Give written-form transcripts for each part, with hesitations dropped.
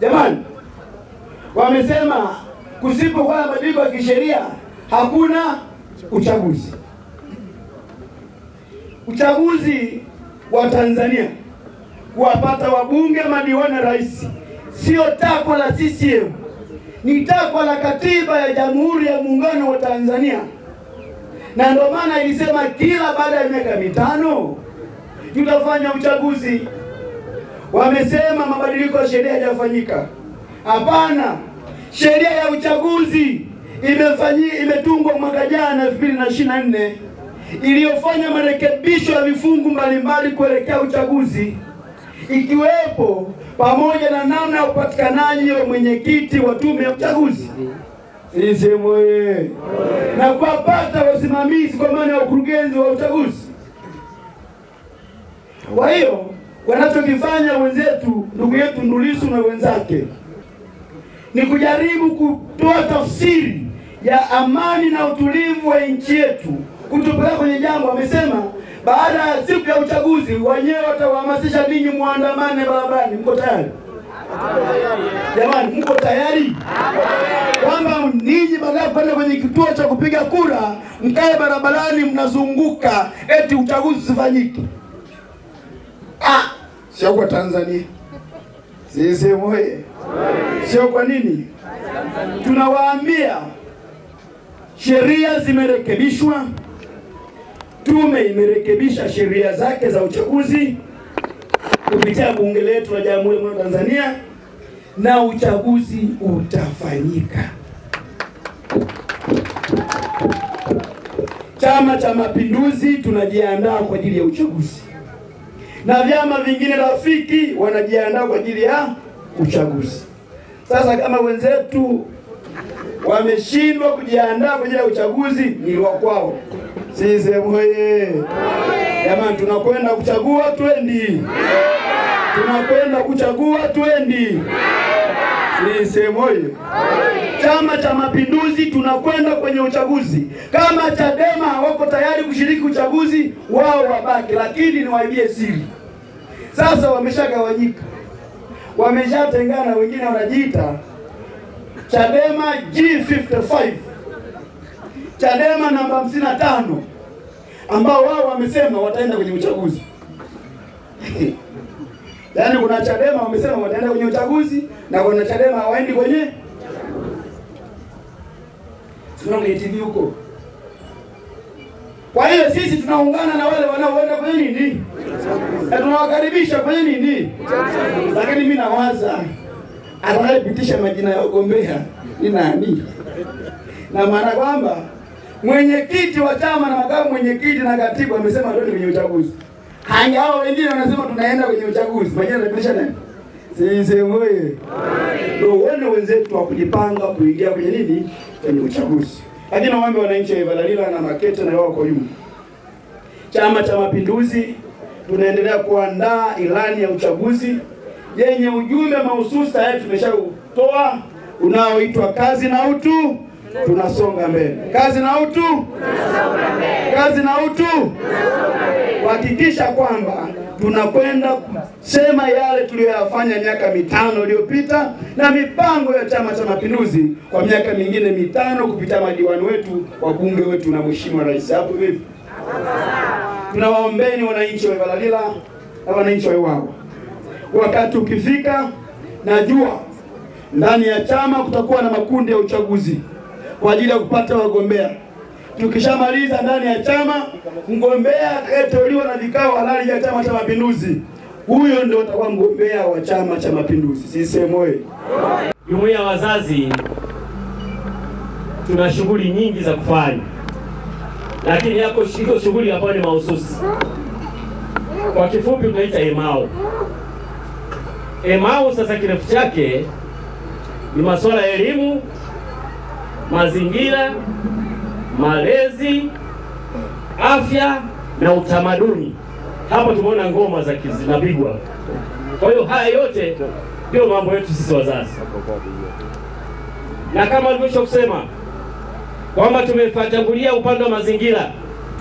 Jamani, wamesema kusipokuwa na mabadiliko ya kisheria hakuna uchaguzi. Uchaguzi wa Tanzania kuwapata wabunge, madiwani, rais sio takwa la CCM, ni takwa la katiba ya Jamhuri ya Muungano wa Tanzania. Na ndio maana ilisema kila baada ya miaka 5 tutafanya uchaguzi. Wamesema mabadiliko ya sheria hayajafanyika. Hapana, sheria ya uchaguzi imetungwa mwaka jana 2024 iliyofanya marekebisho ya vifungu mbalimbali kuelekea uchaguzi, ikiwepo pamoja na namna ya upatikanaji wa mwenyekiti wa tume ya uchaguzi na kuwapata wasimamizi kwa maana ya ukurugenzi wa uchaguzi. Kwa hiyo wanachokifanya wenzetu, ndugu yetu Tundu Lissu na wenzake, ni kujaribu kutoa tafsiri ya amani na utulivu wa nchi yetu kutupeleka kwenye jambo. Wamesema baada ya siku ya uchaguzi wenyewe watawahamasisha ninyi muandamane barabarani. Mko tayari? Jamani, mko tayari? Kwamba ninyi baada ya kwenda kwenye kituo cha kupiga kura mkae barabarani mnazunguka eti uchaguzi usifanyike? Sio kwa Tanzania. Sisi moye. Sio kwa nini? Tunawaambia sheria zimerekebishwa, tume imerekebisha sheria zake za uchaguzi kupitia bunge letu la Jamhuri ya Muungano wa Tanzania, na uchaguzi utafanyika. Chama cha Mapinduzi tunajiandaa kwa ajili ya uchaguzi, na vyama vingine rafiki wanajiandaa kwa ajili ya uchaguzi. Sasa kama wenzetu wameshindwa kujiandaa kwa ajili ya uchaguzi, ni wa kwao. Sisi moye. Jamani, tunakwenda kuchagua, twendi. Tunakwenda kuchagua, twendi. Sisi moye. Chama cha Mapinduzi tunakwenda kwenye uchaguzi. Kama Chadema hawako tayari kushiriki uchaguzi, wao wabaki, lakini niwaibie siri. Sasa wameshagawanyika. Wameshatengana, wengine wanajiita Chadema G55, Chadema namba 55, ambao wao wamesema wataenda kwenye uchaguzi. Yaani kuna Chadema wamesema wataenda kwenye uchaguzi na kuna Chadema hawaendi kwenye. Sio kwenye TV huko. Kwa hiyo sisi tunaungana na wale wanaoenda kwenye nini? Na tunawakaribisha kwenye nini? Lakini mimi nawaza atakayepitisha majina ya wagombea ni nani? Na maana kwamba mwenyekiti wa chama na makamu mwenyekiti na katibu wamesema ndio kwenye uchaguzi. Hao wengine wanasema tunaenda kwenye uchaguzi. Majina yanapitisha nani? Sisi moyo. Ndio wale wenzetu wa kujipanga kuingia kwenye nini? Kwenye uchaguzi. Lakini naomba wananchi wa Ivalalila na Makete na wao kwa jumla, Chama cha Mapinduzi tunaendelea kuandaa ilani ya uchaguzi yenye ujumbe mahususi tayari tumeshautoa unaoitwa kazi na utu tunasonga mbele. Kazi na utu tunasonga mbele. Kazi na utu tunasonga mbele. Kuhakikisha kwamba tunakwenda kusema yale tuliyoyafanya miaka 5 iliyopita na mipango ya Chama cha Mapinduzi kwa miaka mingine 5 kupitia madiwani wetu, wabunge wetu na Mheshimiwa Rais. Hapo vipi? Tunawaombeni wananchi wa Ivalalila na wananchi wa Iwawa, wakati ukifika, najua ndani ya chama kutakuwa na makundi ya uchaguzi kwa ajili ya kupata wagombea. Tukishamaliza ndani ya chama, mgombea atakayeteuliwa na vikao halali ya Chama cha Mapinduzi, huyo ndio atakuwa mgombea wa Chama cha Mapinduzi. Sisi moyo. Jumuiya ya wazazi tuna shughuli nyingi za kufanya, lakini yako shughuli ambayo ni mahususi. Kwa kifupi tunaita EMAO. EMAO sasa kirefu chake ni masuala ya elimu, mazingira, malezi, afya na utamaduni. Hapo tumeona ngoma za zinapigwa. Kwa hiyo haya yote ndio mambo yetu sisi wazazi. Na kama nilivyo kusema kwamba tumefatangulia upande wa mazingira,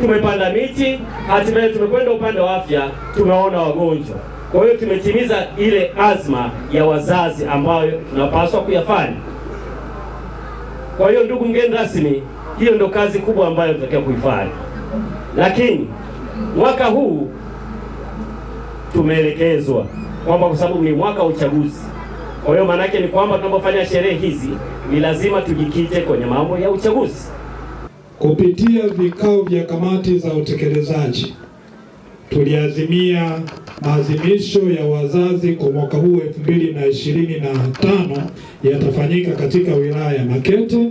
tumepanda miti, hatimaye tumekwenda upande wa afya, tumeona wagonjwa. Kwa hiyo tumetimiza ile azma ya wazazi ambayo tunapaswa kuyafanya. Kwa hiyo ndugu mgeni rasmi, hiyo ndio kazi kubwa ambayo tunatakiwa kuifanya. Lakini mwaka huu tumeelekezwa kwamba kwa sababu ni mwaka wa uchaguzi, kwa hiyo maana yake ni kwamba tunapofanya sherehe hizi ni lazima tujikite kwenye mambo ya uchaguzi. Kupitia vikao vya kamati za utekelezaji, tuliazimia maazimisho ya wazazi kwa mwaka huu 2025 yatafanyika katika wilaya ya Makete,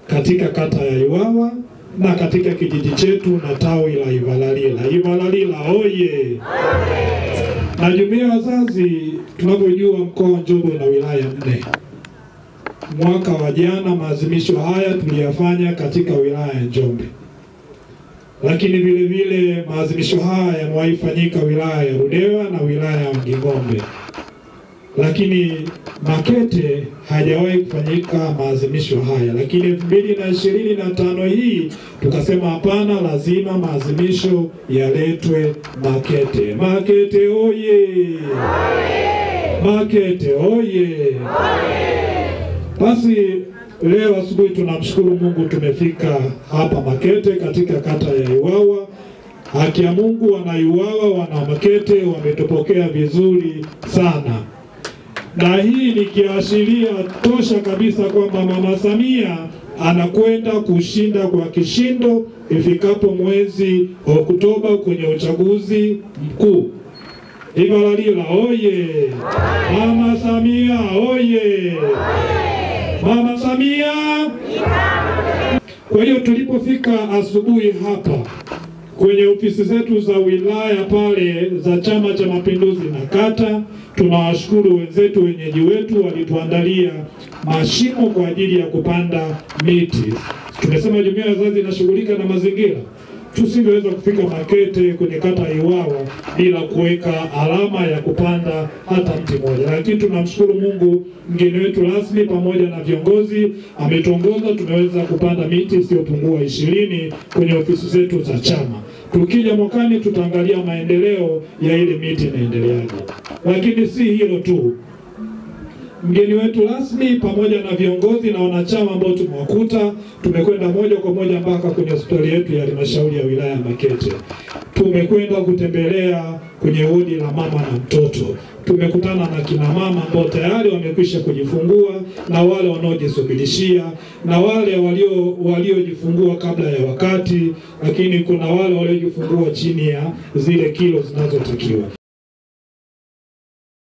katika kata ya Iwawa na katika kijiji chetu na tawi la Ivalalila. Ivalalila oye! Na jumuiya ya wazazi, tunavyojua mkoa wa Njombe na wilaya 4. Mwaka wa jana maazimisho haya tuliyafanya katika wilaya ya Njombe. Lakini vile vile maazimisho haya yamewahi fanyika wilaya ya Ludewa na wilaya ya Wanging'ombe. Lakini Makete hajawahi kufanyika maazimisho haya. Lakini 2025 hii tukasema hapana, lazima maazimisho yaletwe Makete. Makete oye! Makete oye! Basi leo asubuhi tunamshukuru Mungu tumefika hapa Makete katika kata ya Iwawa. Haki ya Mungu, wana Iwawa, wana Makete wametupokea vizuri sana. Na hii ni kiashiria tosha kabisa kwamba Mama Samia anakwenda kushinda kwa kishindo ifikapo mwezi Oktoba kwenye uchaguzi mkuu. Ivalalila oye! Mama Samia oye! Mama Samia! Kwa hiyo tulipofika asubuhi hapa kwenye ofisi zetu za wilaya pale za Chama cha Mapinduzi na kata, tunawashukuru wenzetu wenyeji wetu walituandalia mashimo kwa ajili ya kupanda miti. Tumesema jumuiya ya wazazi inashughulika na mazingira. Tusingeweza kufika Makete kwenye kata Iwawa bila kuweka alama ya kupanda hata mti mmoja. Lakini tunamshukuru Mungu, mgeni wetu rasmi pamoja na viongozi ametuongoza, tumeweza kupanda miti isiyopungua 20 kwenye ofisi zetu za chama. Tukija mwakani tutaangalia maendeleo ya ile miti inaendeleaje. Lakini si hilo tu. Mgeni wetu rasmi pamoja na viongozi na wanachama ambao tumewakuta, tumekwenda moja kwa moja mpaka kwenye hospitali yetu ya halmashauri ya wilaya ya Makete. Tumekwenda kutembelea kwenye wodi la mama na mtoto. Tumekutana na kina mama ambao tayari wamekwisha kujifungua na wale wanaojisubirishia na wale waliojifungua kabla ya wakati, lakini kuna wale waliojifungua chini ya zile kilo zinazotakiwa.